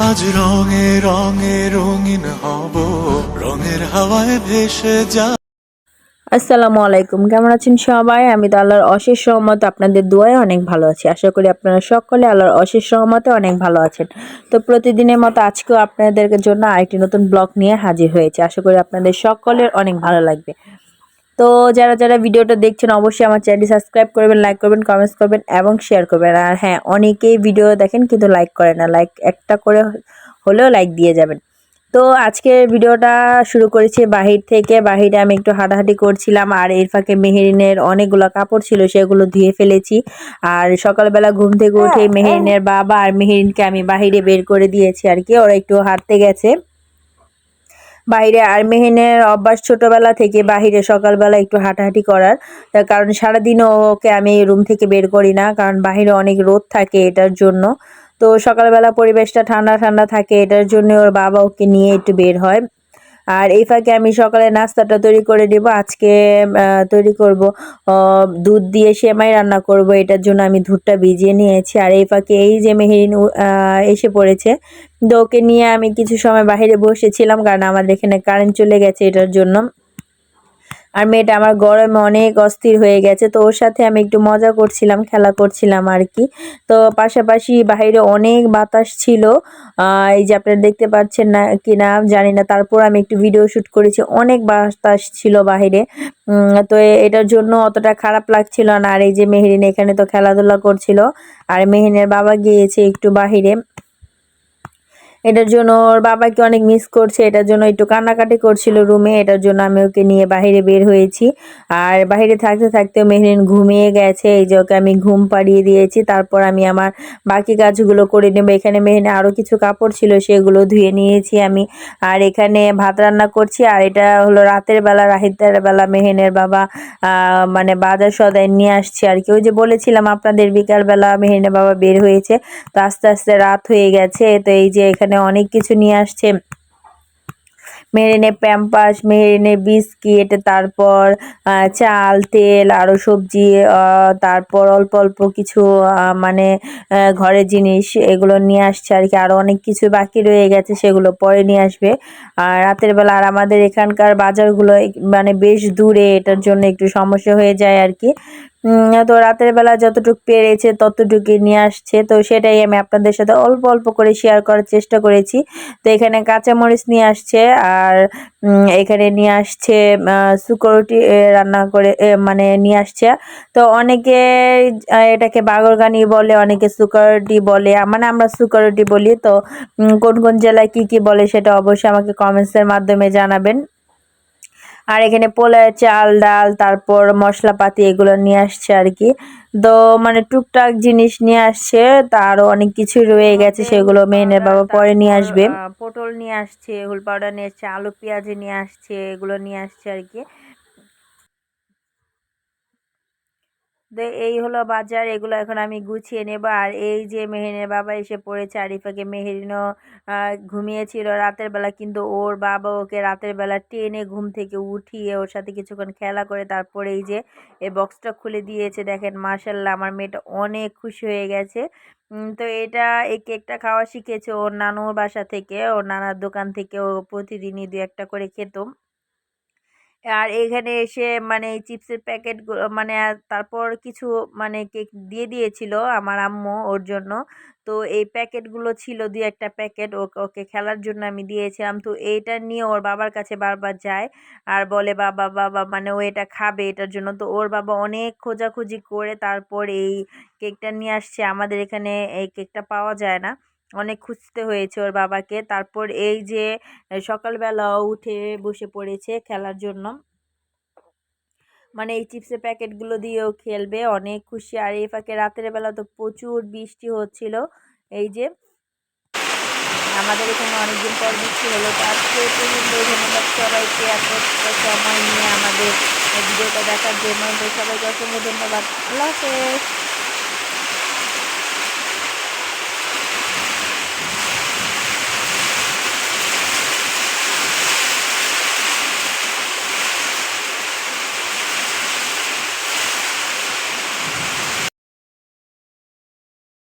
আজ রঙে রঙে রঙিন হব, রঙের হাওয়ায় ভেসে যা। আসসালামু আলাইকুম, কেমন আছেন সবাই? আমি তো আল্লাহর অশেষ রহমতে আপনাদের দোয়ায় অনেক ভালো আছি। আশা করি আপনারা সকলে আল্লাহর অশেষ রহমতে অনেক ভালো আছেন। তো প্রতিদিনের মতো আজকেও আপনাদের জন্য আরেকটি নতুন ব্লগ নিয়ে হাজির হয়েছে। আশা করি আপনাদের সকলের অনেক ভালো লাগবে। তো যারা যারা ভিডিওটা দেখছেন অবশ্যই আমার চ্যানেলটি সাবস্ক্রাইব করবেন, লাইক করবেন, কমেন্টস করবেন এবং শেয়ার করবেন। আর হ্যাঁ, অনেকেই ভিডিও দেখেন কিন্তু লাইক করে না, লাইক একটা করে হলেও লাইক দিয়ে যাবেন। তো আজকের ভিডিওটা শুরু করেছি বাহির থেকে। বাহিরে আমি একটু হাঁটাহাঁটি করছিলাম, আর এর ফাঁকে মেহেরিনের অনেকগুলো কাপড় ছিল, সেগুলো ধুয়ে ফেলেছি। আর সকালবেলা ঘুম থেকে উঠে মেহেরিনের বাবা আর মেহেরিনকে আমি বাহিরে বের করে দিয়েছি আর কি, ওরা একটু হাঁটতে গেছে বাইরে। আর মেহেনের অভ্যাস ছোটবেলা থেকে বাহিরে সকালবেলা একটু হাঁটাহাঁটি করার, তার কারণ সারাদিন ওকে আমি রুম থেকে বের করি না, কারণ বাহিরে অনেক রোদ থাকে এটার জন্য। তো সকালবেলা পরিবেশটা ঠান্ডা ঠান্ডা থাকে, এটার জন্য ওর বাবা ওকে নিয়ে একটু বের হয়। আর এই ফাঁকে আমি সকালে নাস্তাটা তৈরি করে দেব। আজকে তৈরি করব দুধ দিয়ে সেমাই রান্না করব, এটার জন্য আমি দুধটা ভিজিয়ে নিয়েছি। আর এই ফাঁকে এই যে মেহেরিন এসে পড়েছে, তো ওকে নিয়ে আমি কিছু সময় বাইরে বসেছিলাম, কারণ আমাদের এখানে কারেন্ট চলে গেছে এটার জন্য। আর মেয়েটা আমার গরমে অনেক অস্থির হয়ে গেছে, তো ওর সাথে আমি একটু মজা করছিলাম, খেলা করছিলাম আর কি। তো পাশাপাশি বাইরে অনেক বাতাস ছিল, এই যে আপনারা দেখতে পাচ্ছেন না কিনা জানি না, তারপর আমি একটু ভিডিও শুট করেছি, অনেক বাতাস ছিল বাইরে। তো এটার জন্য অতটা খারাপ লাগছিল না। আর এই যে মেহেরিন এখানে তো খেলাধুলা করছিল, আর মেহেরিনের বাবা গিয়েছে একটু বাহিরে। এটার জন্য ওর বাবাকে অনেক মিস করছে, এটার জন্য একটু কান্নাকাটি করছিল রুমে, এটার জন্য আমি ওকে নিয়ে বাইরে বের হয়েছি। আর বাইরে থাকতে থাকতে মেহরিন ঘুমিয়ে গেছে, এই যে ওকে আমি ঘুম পাড়িয়ে দিয়েছি। তারপর আমি আমার বাকি কাজগুলো করে নেব। এখানে মেহরিনে আরও কিছু কাপড় ছিল, সেগুলো ধুয়ে নিয়েছি আমি। আর এখানে ভাত রান্না করছি, আর এটা হলো রাতের বেলা, রাতের বেলা মেহেনের বাবা মানে বাজার সদাই নিয়ে আসছে আর কি। ওই যে বলেছিলাম আপনাদের বিকালবেলা মেহেনের বাবা বের হয়েছে, তো আস্তে আস্তে রাত হয়ে গেছে। তো এই যে এখানে অনেক কিছু নিয়ে আসছে, মেরিনে প্যাম্পাস, মেরিনে বিস্কিট, তারপর চাল, তেল, আরও সবজি, তারপর অল্প অল্প কিছু মানে ঘরের জিনিস এগুলো নিয়ে আসছে আর কি। আরও অনেক কিছু বাকি রয়ে গেছে, সেগুলো পরে নিয়ে আসবে। আর রাতের বেলা আর আমাদের এখানকার বাজারগুলো মানে বেশ দূরে, এটার জন্য একটু সমস্যা হয়ে যায় আর কি। তো রাতের বেলা যতটুকু পেরেছে ততটুকুই নিয়ে আসছে, তো সেটাই আমি আপনাদের সাথে অল্প অল্প করে শেয়ার করার চেষ্টা করেছি। তো এখানে কাঁচামরিচ নিয়ে আসছে, আর এখানে নিয়ে আসছে সুকরটি রান্না করে মানে নিয়ে আসছে। তো অনেকে এটাকে বাগরগানি বলে, অনেকে সুকরটি বলে, মানে আমরা সুকরটি বলি। তো কোন কোন জেলায় কি কি বলে সেটা অবশ্যই আমাকে কমেন্টসের মাধ্যমে জানাবেন। আর এখানে পোলাও চাল, ডাল, তারপর মশলাপাতি এগুলো নিয়ে আসছে আর কি। তো মানে টুকটাক জিনিস নিয়ে আসছে, তারও অনেক কিছু রয়ে গেছে, সেগুলো মেহেনের বাবা পরে নিয়ে আসবে। পটল নিয়ে আসছে, হুল পাউডার নিয়ে আসছে, আলু পেঁয়াজ নিয়ে আসছে, এগুলো নিয়ে আসছে আর কি। তো এই হলো বাজার, এগুলো এখন আমি গুছিয়ে নেব। আর এই যে মেহেরিনের বাবা এসে পড়েছে, আরিফাকে মেহেরিনও ঘুমিয়েছিল রাতের বেলা, কিন্তু ওর বাবা ওকে রাতের বেলা টেনে ঘুম থেকে উঠিয়ে ওর সাথে কিছুক্ষণ খেলা করে তারপরে এই যে এই বক্সটা খুলে দিয়েছে। দেখেন মাশাল্লাহ, আমার মেয়েটা অনেক খুশি হয়ে গেছে। তো এই কেকটা খাওয়া শিখেছে ওর নানুর বাসা থেকে, ওর নানার দোকান থেকে ও প্রতিদিনই দু একটা করে খেত। আর এখানে এসে মানে এই চিপসের প্যাকেট মানে তারপর কিছু মানে কেক দিয়ে দিয়েছিল আমার আম্মু ওর জন্য। তো এই প্যাকেটগুলো ছিল দুই একটা প্যাকেট, ওকে ওকে খেলার জন্য আমি দিয়েছিলাম। তো এইটা নিয়ে ওর বাবার কাছে বারবার যায় আর বলে বাবা বাবা, মানে ও এটা খাবে এটার জন্য। তো ওর বাবা অনেক খোঁজাখুঁজি করে তারপর এই কেকটা নিয়ে আসছে। আমাদের এখানে এই কেকটা পাওয়া যায় না, অনেক খুঁজতে হয়েছে ওর বাবাকে। তারপর এই যে সকালবেলা উঠে বসে পড়েছে খেলার জন্য, মানে এই চিপসের প্যাকেটগুলো দিয়েও খেলবে, অনেক খুশি। আর এই ফাঁকে রাতের বেলা তো প্রচুর বৃষ্টি হচ্ছিল, এই যে আমাদের এখানে অনেকদিন পর বৃষ্টি হলো। তো আজকে পর্যন্ত ধন্যবাদ সবাইকে এতটা সময় নিয়ে আমাদের ভিডিওটা দেখার জন্য। তো সবাইকে অসংখ্য ধন্যবাদ, আল্লাহ হাফেজ।